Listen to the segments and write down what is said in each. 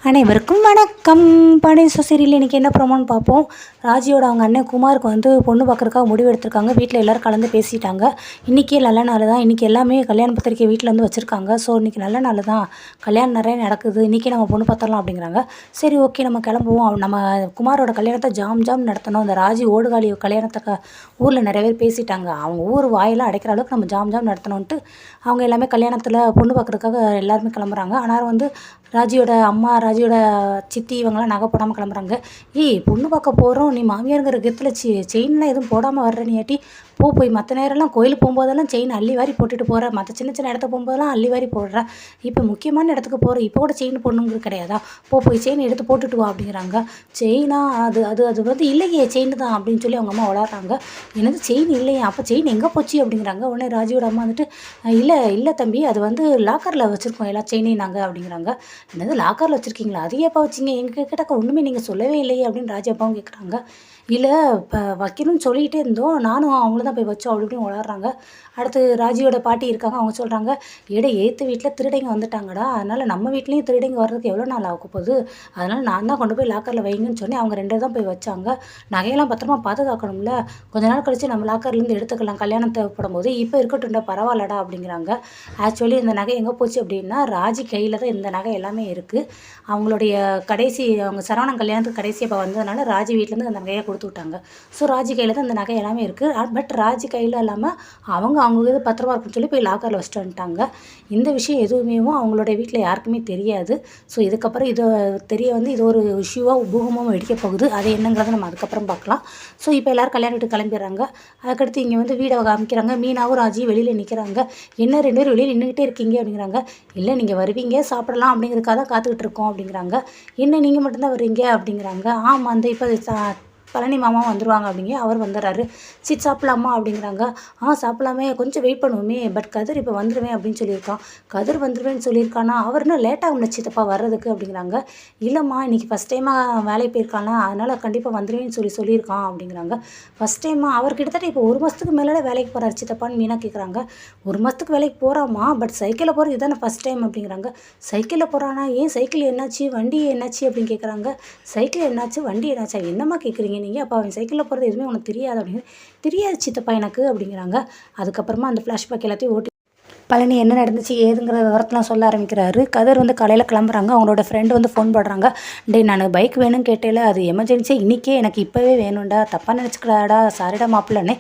அனைவருக்கும் வணக்கம். பாண்டியன் சொசைட்டியில் இன்றைக்கி என்ன ப்ரோமோன்னு பார்ப்போம். ராஜியோட அவங்க அண்ணன் குமாருக்கு வந்து பொண்ணு பார்க்குறதுக்காக முடிவு எடுத்திருக்காங்க. வீட்டில் எல்லோரும் கலந்து பேசிட்டாங்க. இன்றைக்கி நல்ல நாள் தான். இன்றைக்கி எல்லாமே கல்யாண பத்திரிக்கை வீட்டில் வந்து வச்சுருக்காங்க. ஸோ இன்றைக்கி நல்ல நாள் தான், கல்யாணம் நிறைய நடக்குது, இன்றைக்கி நம்ம பொண்ணு பார்த்தரலாம் அப்படிங்கிறாங்க. சரி, ஓகே, நம்ம கிளம்புவோம். நம்ம குமாரோட கல்யாணத்தை ஜாம் நடத்தணும். இந்த ராஜி ஓடுகாலி கல்யாணத்தை ஊரில் நிறைய பேர் பேசிட்டாங்க. அவங்க ஊர் வாயெல்லாம் அடைக்கிற அளவுக்கு நம்ம ஜாம் நடத்தணுன்ட்டு அவங்க எல்லாமே கல்யாணத்தில் பொண்ணு பார்க்குறதுக்காக எல்லாருமே கிளம்புறாங்க. ஆனால் வந்து ராஜியோட அம்மா, ராஜியோட சித்தி இவங்கெல்லாம் நகை போடாமல் கிளம்புறாங்க. பொண்ணு பார்க்க போகிறோம், நீ மாமியாருங்கிற கெத்தில் செயின்லாம் எதுவும் போடாமல் வர்ற நீயாட்டி போய் மற்ற நேரம்லாம் கோயிலுக்கு போகும்போதெல்லாம் செயின் அள்ளி வாரி போட்டுட்டு போகிற, மற்ற சின்ன சின்ன இடத்த போகும்போதெல்லாம் அள்ளி வாரி போடுற, இப்போ முக்கியமான இடத்துக்கு போகிற, இப்போ கூட செயின் போடணுங்கிறது கிடையாதா? போய் செயின் எடுத்து போட்டுட்டு வா அப்படிங்கிறாங்க. செயினா? அது அது அது வந்து இல்லையே, செயின் தான் அப்படின்னு சொல்லி அவங்க அம்மா விளாட்றாங்க. என்னது செயின் இல்லையா? அப்போ செயின் எங்கே போச்சு அப்படிங்கிறாங்க. உடனே ராஜியோட அம்மா வந்துட்டு இல்லை தம்பி, அது வந்து லாக்கரில் வச்சுருக்கோம் எல்லா செயினையும் நாங்கள் அப்படிங்கிறாங்க. என்னது லாக்கரில் வச்சுருக்கீங்களா? அது ஏப்பா வச்சிங்க? எங்கள் கிட்டக்க ஒன்றுமே நீங்கள் சொல்லவே இல்லையே அப்படின்னு ராஜி அப்பாவும் கேட்குறாங்க. இல்லை, இப்போ வைக்கணும்னு சொல்லிகிட்டே இருந்தோம், நானும் அவங்கள தான் போய் வச்சோம் அப்படி இப்படின்னு விளாட்றாங்க. அடுத்து ராஜியோட பாட்டி இருக்காங்க. அவங்க சொல்கிறாங்க, எய்த்து வீட்டில் திருடைங்க வந்துட்டாங்கடா, அதனால் நம்ம வீட்லேயும் திருடைங்க வர்றதுக்கு எவ்வளோ நாள் ஆக போகுது, அதனால் நான் தான் கொண்டு போய் லாக்கரில் வைங்கன்னு சொன்னேன். அவங்க 2 தான் போய் வச்சாங்க. நகையெல்லாம் பத்திரமா பாதுகாக்கணும்ல, கொஞ்ச நாள் கழித்து நம்ம லாக்கர்லேருந்து எடுத்துக்கலாம் கல்யாணம் தேவைப்படும் போது, இப்போ இருக்கட்டும்டா, பரவாயில்லடா அப்படிங்கிறாங்க. ஆக்சுவலி இந்த நகை எங்கே போச்சு அப்படின்னா, ராஜி கையில் தான் இந்த நகை எல்லாமே இருக்குது. அவங்களுடைய அவங்க சரவணன் கல்யாணத்துக்கு கடைசி அப்போ வந்ததுனால ராஜி வீட்டிலேருந்து அந்த நகையை கொடுத்து விட்டாங்க. ஸோ ராஜி கையில் தான் இந்த நகை எல்லாமே இருக்குது. பட் ராஜி கையில் இல்லாமல் அவங்க இது பத்திரமா இருக்குன்னு சொல்லி போய் லாக்கரில் வச்சுட்டு வந்துட்டாங்க. இந்த விஷயம் எதுவுமே அவங்களோட வீட்டில் யாருக்குமே தெரியாது. ஸோ இதுக்கப்புறம் இது ஒரு இஷ்யூவாக பூகமாக வெடிக்க போகுது. அது என்னங்கிறத நம்ம அதுக்கப்புறம் பார்க்கலாம். ஸோ இப்போ எல்லோரும் கல்யாணத்துக்கு கிளம்பிடுறாங்க. அதுக்கடுத்து இங்கே வந்து வீடை காமிக்கிறாங்க. மீனாவும் ராஜியும் வெளியில் நிற்கிறாங்க. என்ன 2 பேரும் வெளியில் நின்றுக்கிட்டே இருக்கீங்க அப்படிங்கிறாங்க. இல்லை, நீங்கள் வருவீங்க சாப்பிடலாம் அப்படிங்கிறதுக்காக தான் காத்துக்கிட்டு இருக்கோம் அப்படிங்கிறாங்க. என்ன நீங்கள் மட்டும்தான் வருவீங்க அப்படிங்கிறாங்க. ஆமாம், அந்த இப்போ பழனி மாமாவும் வந்துடுவாங்க அப்படிங்க. அவர் வந்துடுறாரு. சாப்பிட்லாமா அப்படிங்கிறாங்க. சாப்பிட்லாமே, கொஞ்சம் வெயிட் பண்ணுவோமே, பட் கதிர் இப்போ வந்துடுவேன் அப்படின்னு சொல்லியிருக்கான். கதிர் வந்துடுவேன்னு சொல்லியிருக்கானா? அவர் இன்னும் லேட்டாக சித்தப்பா வர்றதுக்கு அப்படிங்கிறாங்க. இல்லைம்மா, இன்றைக்கி ஃபஸ்ட் டைமாக வேலைக்கு போயிருக்கானா, அதனால் கண்டிப்பாக வந்துடுவேன்னு சொல்லியிருக்கான் அப்படிங்கிறாங்க. ஃபஸ்ட் டைமாக? அவர் கிட்டத்தட்ட இப்போ 1 மாதத்துக்கு மேலே வேலைக்கு போகிறார் சித்தப்பான்னு மீனா கேட்குறாங்க. 1 மாதத்துக்கு வேலைக்கு போகிறாமா, பட் சைக்கிளில் போகிறது இதுதானே ஃபஸ்ட் டைம் அப்படிங்கிறாங்க. சைக்கிளில் போகிறானா? ஏன் சைக்கிள் என்னாச்சு, வண்டி என்னாச்சு அப்படின்னு கேட்குறாங்க. சைக்கிள் என்னாச்சு, வண்டி என்னாச்சா, என்னம்மா கேட்குறீங்க நீங்கள்? அப்போ அவன் சைக்கிளில் போகிறது எதுவுமே உனக்கு தெரியாது அப்படின்னு. தெரியாது சித்தப்பா எனக்கு அப்படிங்கிறாங்க. அதுக்கப்புறமா அந்த ஃப்ளாஷ்பேக் எல்லாத்தையும் ஓட்டி பழனி என்ன நடந்துச்சு ஏதுங்கிற விவரத்தெலாம் சொல்ல ஆரம்பிக்கிறாரு. கதிர் வந்து காலையில் கிளம்புறாங்க. அவங்களோட ஃப்ரெண்டு வந்து ஃபோன் போடுறாங்க. நான் பைக் வேணும்னு கேட்டேல, அது எமர்ஜென்சியாக இன்றைக்கே எனக்கு இப்போவே வேணும்டா, தப்பாக நினச்சிக்கலாடா, சாரிடா மாப்பிள்ளனே.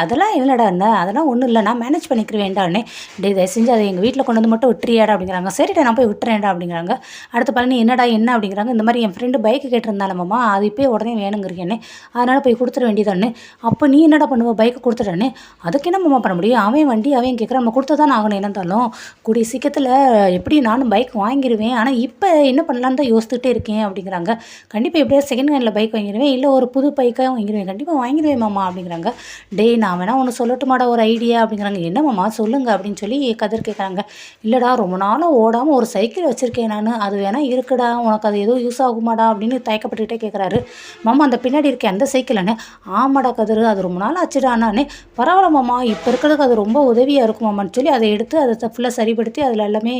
அதெல்லாம் இல்லைடா, என்ன அதெல்லாம் ஒன்றும் இல்லை, நான் மேனேஜ் பண்ணிக்கிறேன்டானே. தயவு செஞ்சு அதை எங்கள் வீட்டில் கொண்டு வந்து மட்டும் விட்டுறியாடா அப்படிங்கிறாங்க. சரிடா, நான் போய் விட்டுறேன்டா அப்படிங்கிறாங்க. அடுத்த பழனி என்ன அப்படிங்கிறாங்க. இந்த மாதிரி என் ஃப்ரெண்டு பைக்கு கேட்டிருந்தாலம்மா, அது இப்போயே உடனே வேணுங்கிறீங்கன்னே, அதனால் போய் கொடுத்துட வேண்டியதானே. அப்போ நீ என்னடா பண்ணுவ, பைக்கு கொடுத்துட்டானே, அதுக்கு என்னம்மா பண்ண முடியும், அவன் வண்டி அவன் கேட்குறான், நம்ம கொடுத்து தான் ஆகணும். என்ன இருந்தாலும் கூடிய சீக்கிரத்தில் எப்படி நானும் பைக் வாங்கிடுவேன், ஆனால் இப்போ என்ன பண்ணலான்னு தான் யோசிச்சுட்டே இருக்கேன் அப்படிங்கிறாங்க. கண்டிப்பாக எப்படியாவது செகண்ட் ஹேண்டில் பைக் வாங்கிடுவேன், இல்லை ஒரு புது பைக்காக வாங்கிடுவேன், கண்டிப்பாக வாங்கிடுவேன் மாமா அப்படிங்கிறாங்க. நான் வேணா ஒன்று சொல்லட்டுமாடா ஒரு ஐடியா அப்படிங்கிறாங்க. என்ன மாமா சொல்லுங்க அப்படின்னு சொல்லி கதிர் கேட்குறாங்க. இல்லைடா, ரொம்ப நாளாக ஓடாமல் ஒரு சைக்கிள் வச்சுருக்கேன் நான், அது வேணா இருக்குடா, உனக்கு அது எதுவும் யூஸ் ஆகுமாடா அப்படின்னு தயக்கப்பட்டுக்கிட்டே கேட்குறாரு. மாமா, அந்த பின்னாடி இருக்கேன் அந்த சைக்கிள்னு. ஆமாடா கதிர், அது ரொம்ப நாள் ஆச்சுடா. நானே பரவாயில்ல மாமா, இப்போ இருக்கிறதுக்கு அது ரொம்ப உதவியாக இருக்கும் மாமான்னு சொல்லி அதை எடுத்து அதை ஃபுல்லாக சரிப்படுத்தி அதில் எல்லாமே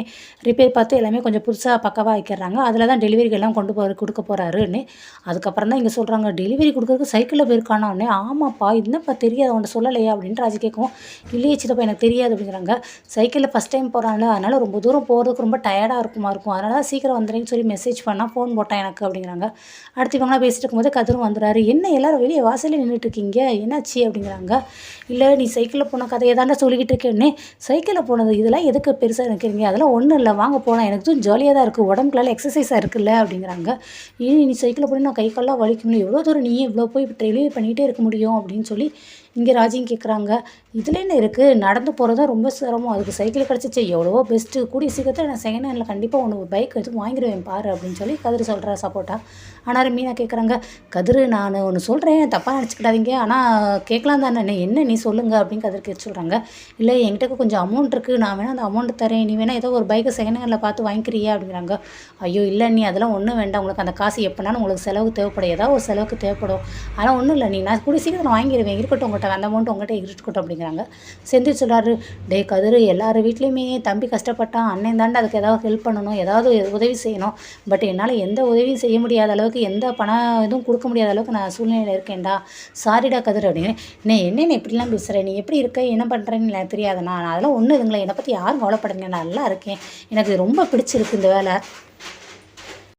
ரிப்பேர் பார்த்து எல்லாமே கொஞ்சம் புதுசாக பக்கவாக வைக்கிறாங்க. அதில் தான் டெலிவரிக்கு எல்லாம் கொடுக்க போகிறாருன்னு. அதுக்கப்புறம் தான் இங்கே சொல்கிறாங்க, டெலிவரி கொடுக்குறதுக்கு சைக்கிளில் போயிருக்கானே. ஆமாப்பா, என்னப்பா தெரியாது, அவன்கிட்ட சொல்லலையா அப்படின்னு ராஜி கேட்கும். இல்லையே சித்தப்பா, எனக்கு தெரியாது அப்படிங்கிறாங்க. சைக்கிளில் ஃபஸ்ட் டைம் போகிறான்ல, அதனால் ரொம்ப தூரம் போகிறதுக்கு ரொம்ப டயர்டாக இருக்கும், அதனால தான் சீக்கிரம் வந்துடுறேன்னு சொல்லி மெசேஜ் பண்ணால் ஃபோன் போட்டான் எனக்கு அப்படிங்கிறாங்க. அடுத்து இவங்களாம் பேசிட்டு இருக்கும்போது கதிரும் வந்துடுறாரு. என்ன எல்லோரும் வெளியே வாசலில் நின்றுட்டு இருக்கீங்க, என்னாச்சு அப்படிங்கிறாங்க. இல்லை, நீ சைக்கிளில் போன கதையை தாண்டா சொல்லிக்கிட்டு இருக்கேன்னே. சைக்கிளில் போனது இதெல்லாம் எதுக்கு பெருசாக நினைக்கிறீங்க, அதெல்லாம் ஒன்றும் இல்லை, வாங்க போகலாம், எனக்கு தான் ஜாலியாக தான் இருக்குது, உடம்புக்குலாம் எக்ஸசைஸாக இருக்குல்ல அப்படிங்கிறாங்க. நீ சைக்கிளில் போய் நான் கை கால்லாம் வலிக்கணும், எவ்வளோ தூரம் நீயே இவ்வளோ போய் டெலிவரி பண்ணிகிட்டே இருக்க முடியும் அப்படின்னு சொல்லி இங்கே ராஜியும் கேட்குறாங்க. இதில் என்ன இருக்குது, நடந்து போகிறது தான் ரொம்ப சிரமம், அதுக்கு சைக்கிள் கிடச்சிச்சு, எவ்வளவோ பெஸ்ட்டு, கூடிய சீக்கிரத்தில் நான் செகண்ட் ஹேண்டில் கண்டிப்பாக ஒன்று பைக் எதுவும் வாங்கிடுவேன் பாரு அப்படின்னு சொல்லி கதிர் சொல்கிற சப்போர்ட்டா. ஆனால் மீனா கேட்குறாங்க, கதிர் நான் ஒன்று சொல்கிறேன், தப்பாக நினச்சிக்கிடாதீங்க, ஆனால் கேட்கலாம் தானே, என்ன நீ சொல்லுங்கள் அப்படின்னு கதிர் கேட்டு சொல்கிறாங்க. இல்லை, என்கிட்ட கொஞ்சம் அமௌண்ட் இருக்குது, நான் வேணால் அந்த அமௌண்ட்டு தரேன், நீ வேணால் ஏதோ ஒரு பைக்கை செகண்ட் ஹேண்டில் பார்த்து வாங்கிக்கிறியா அப்படிங்கிறாங்க. ஐயோ இல்லை, நீ அதெல்லாம் ஒன்றும் வேண்டாம், உங்களுக்கு அந்த காசு எப்போனாலும் உங்களுக்கு செலவுக்கு தேவைப்படும், ஏதாவது ஒரு செலவுக்கு தேவைப்படும், ஆனால் ஒன்றும் இல்லை, நான் கூடிய சீக்கிரத்தில் வாங்கிடுவேன், இருக்கட்டும் உங்கள்கிட்ட மாட்டாங்க, அந்த அமௌண்ட் உங்கள்கிட்ட இருக்கட்டும் அப்படிங்கிறாங்க. செந்தில் சொல்கிறாரு, டே கதிர், எல்லார் வீட்லேயுமே தம்பி கஷ்டப்பட்டான், அண்ணன் தாண்டா அதுக்கு ஏதாவது ஹெல்ப் பண்ணணும், ஏதாவது உதவி செய்யணும். பட் என்னால் எந்த உதவியும் செய்ய முடியாத அளவுக்கு, எந்த பணம் எதுவும் கொடுக்க முடியாத அளவுக்கு நான் சூழ்நிலையில் இருக்கேன்டா, சாரிடா கதிர் அப்படின்னு. என்ன இப்படிலாம் பேசுகிற, நீ எப்படி இருக்க என்ன பண்ணுறேன்னு எனக்கு தெரியாதுண்ணா, நான் அதெல்லாம் ஒன்றும் இதுங்களே, என்னை பற்றி யாரும் கவலைப்படுங்க, நான் நல்லா இருக்கேன், எனக்கு ரொம்ப பிடிச்சிருக்கு இந்த வேலை.